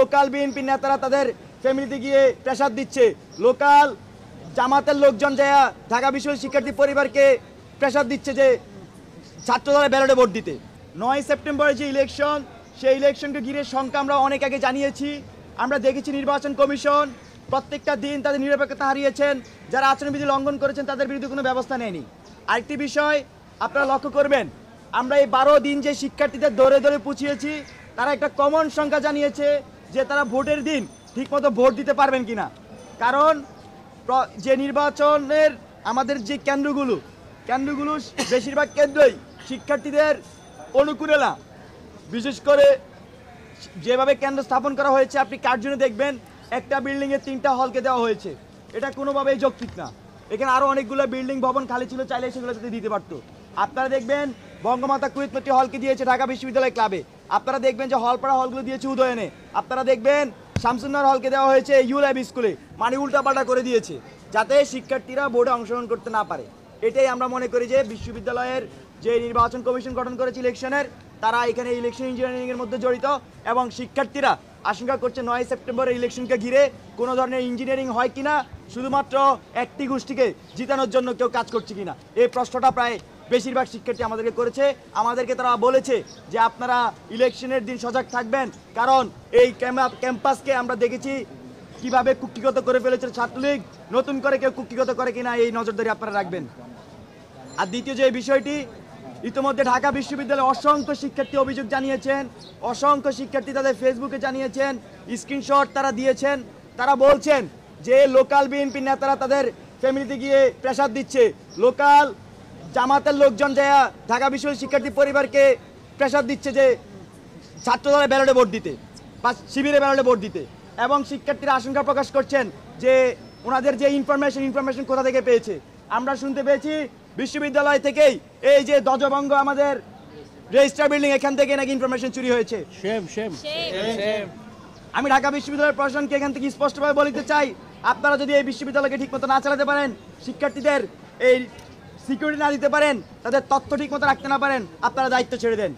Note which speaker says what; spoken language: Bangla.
Speaker 1: লোকাল বিএনপি নেতারা তাদের ফ্যামিলিতে গিয়ে প্রেসার দিচ্ছে, লোকাল জামাতের লোকজন যায় ঢাকা বিশ্ববিদ্যালয় শিক্ষার্থী পরিবারকে প্রেসার দিচ্ছে যে ছাত্রদলের ব্যালটে ভোট দিতে। 9 সেপ্টেম্বরের যে ইলেকশন, সেই ইলেকশনকে ঘিরে শঙ্কা আমরা অনেক আগে জানিয়েছি। আমরা দেখেছি নির্বাচন কমিশন প্রত্যেকটা দিন তাদের নিরপেক্ষতা হারিয়েছেন, যারা আচরণবিধি লঙ্ঘন করেছেন তাদের বিরুদ্ধে কোনো ব্যবস্থা নেয়নি। আরেকটি বিষয় আপনারা লক্ষ্য করবেন, আমরা এই 12 দিন যে শিক্ষার্থীদের দৌড়ে দৌড়ে পুছিয়েছি, তারা একটা কমন সংখ্যা জানিয়েছে যে তারা ভোটের দিন ঠিকমতো ভোট দিতে পারবেন কিনা। কারণ যে নির্বাচনের আমাদের যে কেন্দ্রগুলো বেশিরভাগ কেন্দ্রই শিক্ষার্থীদের অনুকূলে না। বিশেষ করে যেভাবে কেন্দ্র স্থাপন করা হয়েছে, আপনি কার্যনে দেখবেন একটা বিল্ডিংয়ে 3টা হলকে দেওয়া হয়েছে, এটা কোনোভাবেই যৌক্তিক না। এখানে আরও অনেকগুলো বিল্ডিং ভবন খালি ছিল, চাইলে সেগুলো যাতে দিতে পারতো। আপনারা দেখবেন বঙ্গমাতা কুয়েতমতি হলকে দিয়েছে ঢাকা বিশ্ববিদ্যালয় ক্লাবে, আপনারা দেখবেন যে হলপাড়া হলগুলো দিয়েছে উদয়নে, আপনারা দেখবেন শামসুন্নাহর হলকে দেওয়া হয়েছে ইউলাইব স্কুলে, মানে উল্টাপাল্টা করে দিয়েছে যাতে শিক্ষার্থীরা বোর্ডে অংশগ্রহণ করতে না পারে। এটাই আমরা মনে করি যে বিশ্ববিদ্যালয়ের যে নির্বাচন কমিশন গঠন করেছে ইলেকশনের, তারা এখানে ইলেকশন ইঞ্জিনিয়ারিংয়ের মধ্যে জড়িত, এবং শিক্ষার্থীরা আশঙ্কা করছে 9 সেপ্টেম্বরের ইলেকশনকে ঘিরে কোনো ধরনের ইঞ্জিনিয়ারিং হয় কিনা, শুধুমাত্র একটি গোষ্ঠীকে জিতানোর জন্য কেউ কাজ করছে কিনা, এই প্রশ্নটা প্রায় বেশিরভাগ শিক্ষার্থী আমাদেরকে করেছে। আমাদেরকে তারা বলেছে যে আপনারা ইলেকশনের দিন সজাগ থাকবেন, কারণ এই ক্যাম্পাসকে আমরা দেখেছি কিভাবে কুক্ষিগত করে ফেলেছে ছাত্রলীগ, নতুন করে কেউ কুক্ষিগত করে কিনা এই নজরদারি আপনারা রাখবেন। আর দ্বিতীয় যে বিষয়টি, ইতিমধ্যে ঢাকা বিশ্ববিদ্যালয়ে অসংখ্য শিক্ষার্থী অভিযোগ জানিয়েছেন, অসংখ্য শিক্ষার্থী তাদের ফেসবুকে জানিয়েছেন, স্ক্রিনশট তারা দিয়েছেন। তারা বলছেন যে লোকাল বিএনপি নেতারা তাদের ফ্যামিলিতে গিয়ে প্রেসার দিচ্ছে, লোকাল জামাতের লোকজন যায় ঢাকা বিশ্ববিদ্যালয় শিক্ষার্থী পরিবারকে প্রেসার দিচ্ছে যে ছাত্রদলের ব্যালটে ভোট দিতে বা শিবিরের ব্যালটে ভোট দিতে। এবং শিক্ষার্থীরা আশঙ্কা প্রকাশ করছেন যে ওনাদের যে ইনফরমেশন কোথা থেকে পেয়েছে। আমরা শুনতে পেয়েছি বিশ্ববিদ্যালয় থেকেই, এই যে ধ্বজভঙ্গ আমাদের রেজিস্ট্রার বিল্ডিং, এখান থেকে নাকি ইনফরমেশন চুরি হয়েছে। আমি ঢাকা বিশ্ববিদ্যালয়ের প্রশাসনকে এখান থেকে স্পষ্টভাবে বলতে চাই, আপনারা যদি এই বিশ্ববিদ্যালয়কে ঠিকমতো না চালাতে পারেন, শিক্ষার্থীদের এই সিকিউরিটি না দিতে পারেন, তাদের তথ্য ঠিকমতো রাখতে না পারেন, আপনারা দায়িত্ব ছেড়ে দেন।